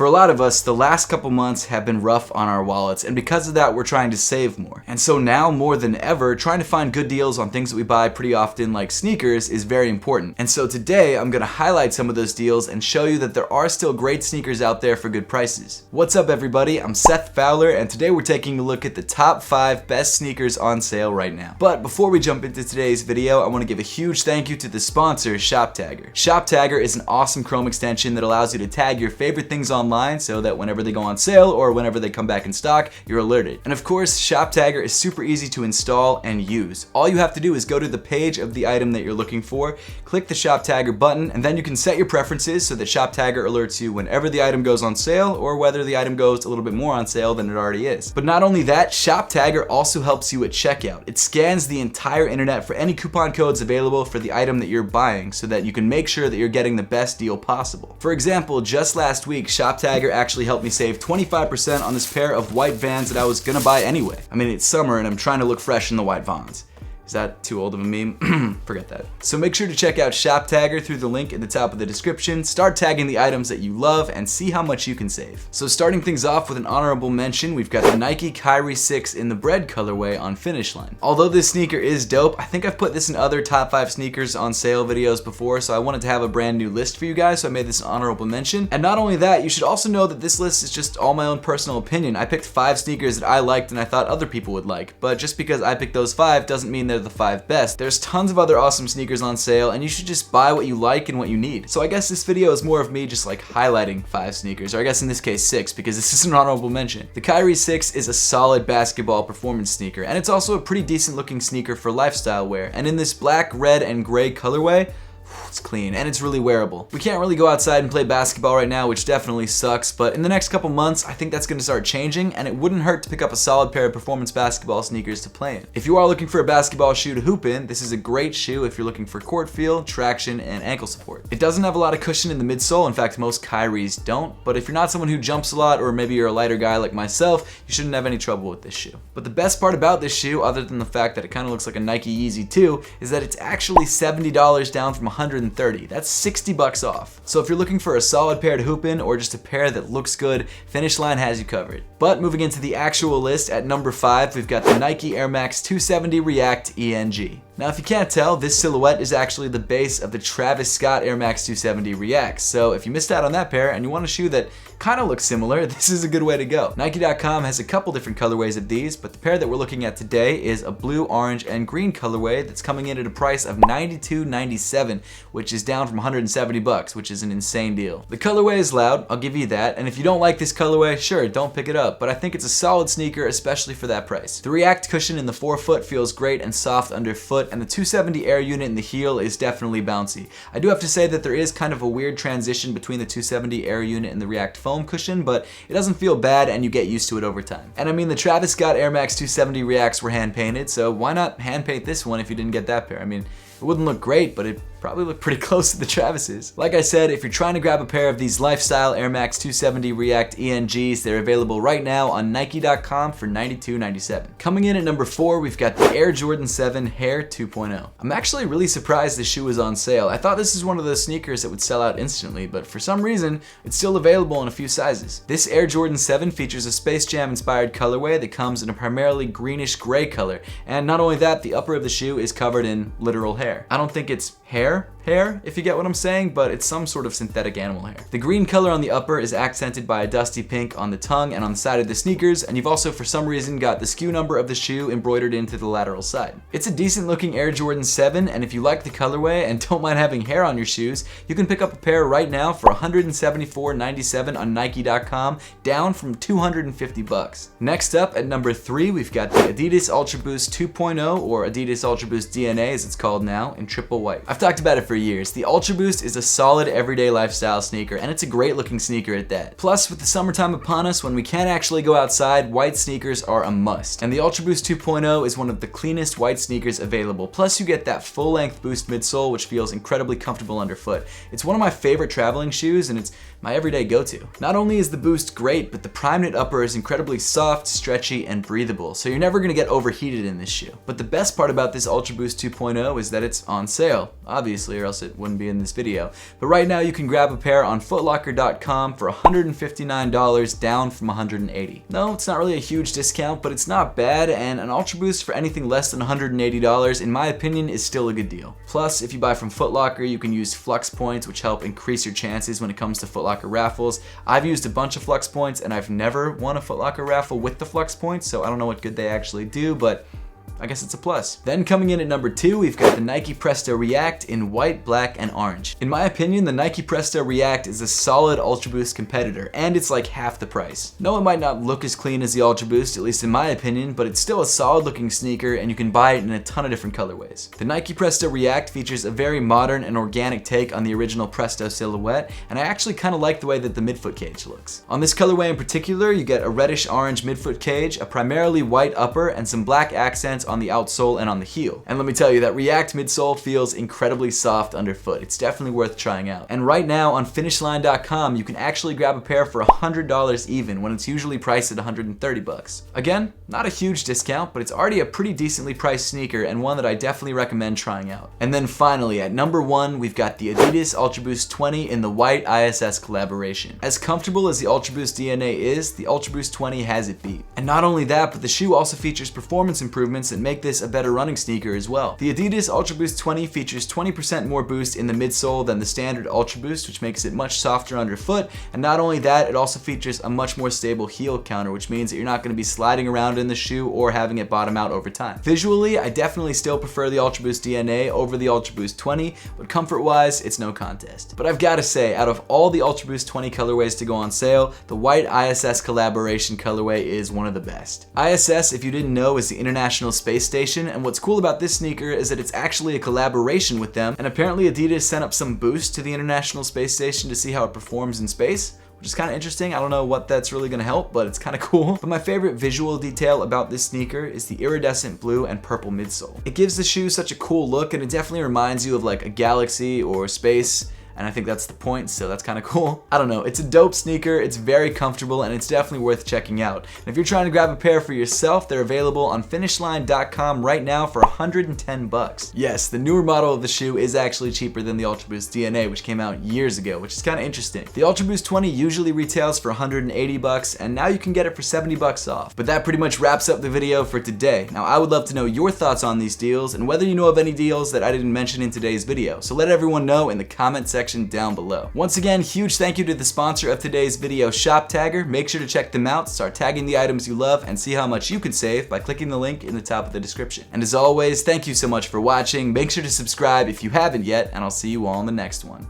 For a lot of us, the last couple months have been rough on our wallets, and because of that, we're trying to save more. And so now, more than ever, trying to find good deals on things that we buy pretty often, like sneakers, is very important. And so today, I'm gonna highlight some of those deals and show you that there are still great sneakers out there for good prices. What's up, everybody? I'm Seth Fowler, and today we're taking a look at the top 5 best sneakers on sale right now. But before we jump into today's video, I wanna give a huge thank you to the sponsor, Shoptagr. Shoptagr is an awesome Chrome extension that allows you to tag your favorite things online so that whenever they go on sale or whenever they come back in stock, you're alerted. And of course, Shoptagr is super easy to install and use. All you have to do is go to the page of the item that you're looking for, click the Shoptagr button, and then you can set your preferences so that Shoptagr alerts you whenever the item goes on sale or whether the item goes a little bit more on sale than it already is. But not only that, Shoptagr also helps you at checkout. It scans the entire internet for any coupon codes available for the item that you're buying so that you can make sure that you're getting the best deal possible. For example, just last week, Shoptagr actually helped me save 25% on this pair of white Vans that I was gonna buy anyway. I mean, it's summer and I'm trying to look fresh in the white Vans. Is that too old of a meme? Forget that. So make sure to check out Shoptagr through the link at the top of the description, start tagging the items that you love, and see how much you can save. So starting things off with an honorable mention, we've got the Nike Kyrie 6 in the bread colorway on Finish Line. Although this sneaker is dope, I think I've put this in other top 5 sneakers on sale videos before, so I wanted to have a brand new list for you guys, so I made this an honorable mention. And not only that, you should also know that this list is just all my own personal opinion. I picked 5 sneakers that I liked and I thought other people would like, but just because I picked those 5 doesn't mean they're the 5 best. There's tons of other awesome sneakers on sale, and you should just buy what you like and what you need. So I guess this video is more of me just like highlighting 5 sneakers, or I guess in this case 6, because this is an honorable mention. The Kyrie 6 is a solid basketball performance sneaker, and it's also a pretty decent looking sneaker for lifestyle wear. And in this black, red, and gray colorway, it's clean and it's really wearable. We can't really go outside and play basketball right now, which definitely sucks, but in the next couple months, I think that's gonna start changing, and it wouldn't hurt to pick up a solid pair of performance basketball sneakers to play in. If you are looking for a basketball shoe to hoop in, this is a great shoe if you're looking for court feel, traction, and ankle support. It doesn't have a lot of cushion in the midsole, in fact most Kyries don't, but if you're not someone who jumps a lot, or maybe you're a lighter guy like myself, you shouldn't have any trouble with this shoe. But the best part about this shoe, other than the fact that it kind of looks like a Nike Yeezy 2, is that it's actually $70 down from $130. That's 60 bucks off. So if you're looking for a solid pair to hoop in or just a pair that looks good, Finish Line has you covered. But moving into the actual list, at number 5, we've got the Nike Air Max 270 React ENG. Now if you can't tell, this silhouette is actually the base of the Travis Scott Air Max 270 React. So if you missed out on that pair and you want a shoe that kind of looks similar, this is a good way to go. Nike.com has a couple different colorways of these, but the pair that we're looking at today is a blue, orange, and green colorway that's coming in at a price of $92.97, which is down from 170 bucks, which is an insane deal. The colorway is loud, I'll give you that, and if you don't like this colorway, sure, don't pick it up, but I think it's a solid sneaker, especially for that price. The React cushion in the forefoot feels great and soft underfoot, and the 270 Air unit in the heel is definitely bouncy. I do have to say that there is kind of a weird transition between the 270 Air unit and the React foam cushion, but it doesn't feel bad and you get used to it over time. And I mean, the Travis Scott Air Max 270 Reacts were hand painted, so why not hand paint this one if you didn't get that pair? I mean, it wouldn't look great, but it probably look pretty close to the Travis's. Like I said, if you're trying to grab a pair of these lifestyle Air Max 270 React ENGs, they're available right now on Nike.com for $92.97. Coming in at number 4, we've got the Air Jordan 7 Hair 2.0. I'm actually really surprised this shoe is on sale. I thought this is one of those sneakers that would sell out instantly, but for some reason, it's still available in a few sizes. This Air Jordan 7 features a Space Jam inspired colorway that comes in a primarily greenish gray color, and not only that, the upper of the shoe is covered in literal hair. I don't think it's hair, if you get what I'm saying, but it's some sort of synthetic animal hair. The green color on the upper is accented by a dusty pink on the tongue and on the side of the sneakers, and you've also for some reason got the SKU number of the shoe embroidered into the lateral side. It's a decent looking Air Jordan 7, and if you like the colorway and don't mind having hair on your shoes, you can pick up a pair right now for $174.97 on Nike.com, down from 250 bucks. Next up at number 3, we've got the Adidas Ultra Boost 2.0, or Adidas Ultra Boost DNA as it's called now, in triple white. I've talked about it for years. The Ultra Boost is a solid everyday lifestyle sneaker, and it's a great looking sneaker at that. Plus, with the summertime upon us, when we can't actually go outside, white sneakers are a must. And the Ultra Boost 2.0 is one of the cleanest white sneakers available. Plus, you get that full length boost midsole, which feels incredibly comfortable underfoot. It's one of my favorite traveling shoes, and it's my everyday go-to. Not only is the Boost great, but the Prime Knit upper is incredibly soft, stretchy, and breathable, so you're never gonna get overheated in this shoe. But the best part about this Ultra Boost 2.0 is that it's on sale, obviously, or else it wouldn't be in this video. But right now you can grab a pair on footlocker.com for $159, down from $180. No, it's not really a huge discount, but it's not bad, and an Ultra Boost for anything less than $180, in my opinion, is still a good deal. Plus, if you buy from Foot Locker, you can use Flux points, which help increase your chances when it comes to Foot Locker raffles. I've used a bunch of Flux points, and I've never won a Foot Locker raffle with the Flux points, so I don't know what good they actually do, but I guess it's a plus. Then coming in at number 2, we've got the Nike Presto React in white, black, and orange. In my opinion, the Nike Presto React is a solid Ultra Boost competitor, and it's like half the price. No, it might not look as clean as the Ultra Boost, at least in my opinion, but it's still a solid looking sneaker, and you can buy it in a ton of different colorways. The Nike Presto React features a very modern and organic take on the original Presto silhouette, and I actually kind of like the way that the midfoot cage looks. On this colorway in particular, you get a reddish-orange midfoot cage, a primarily white upper, and some black accents on the outsole and on the heel. And let me tell you, that React midsole feels incredibly soft underfoot. It's definitely worth trying out. And right now on finishline.com, you can actually grab a pair for $100 even, when it's usually priced at $130. Again, not a huge discount, but it's already a pretty decently priced sneaker and one that I definitely recommend trying out. And then finally, at number 1, we've got the Adidas Ultra Boost 20 in the white ISS collaboration. As comfortable as the Ultra Boost DNA is, the Ultra Boost 20 has it beat. And not only that, but the shoe also features performance improvements that make this a better running sneaker as well. The Adidas Ultra Boost 20 features 20% more boost in the midsole than the standard Ultra Boost, which makes it much softer underfoot, and not only that, it also features a much more stable heel counter, which means that you're not going to be sliding around in the shoe or having it bottom out over time. Visually, I definitely still prefer the Ultra Boost DNA over the Ultra Boost 20, but comfort-wise, it's no contest. But I've got to say, out of all the Ultra Boost 20 colorways to go on sale, the white ISS collaboration colorway is one of the best. ISS, if you didn't know, is the International Space Station, and what's cool about this sneaker is that it's actually a collaboration with them, and apparently Adidas sent up some boost to the International Space Station to see how it performs in space, which is kind of interesting. I don't know what that's really gonna help, but it's kind of cool. But my favorite visual detail about this sneaker is the iridescent blue and purple midsole. It gives the shoe such a cool look, and it definitely reminds you of like a galaxy or space, and I think that's the point, so that's kind of cool. I don't know, it's a dope sneaker, it's very comfortable, and it's definitely worth checking out. And if you're trying to grab a pair for yourself, they're available on finishline.com right now for $110. Yes, the newer model of the shoe is actually cheaper than the Ultra Boost DNA, which came out years ago, which is kind of interesting. The Ultra Boost 20 usually retails for $180, and now you can get it for $70 off. But that pretty much wraps up the video for today. Now, I would love to know your thoughts on these deals, and whether you know of any deals that I didn't mention in today's video. So let everyone know in the comment section down below. Once again, huge thank you to the sponsor of today's video, Shoptagr. Make sure to check them out, start tagging the items you love, and see how much you can save by clicking the link in the top of the description. And as always, thank you so much for watching. Make sure to subscribe if you haven't yet, and I'll see you all in the next one.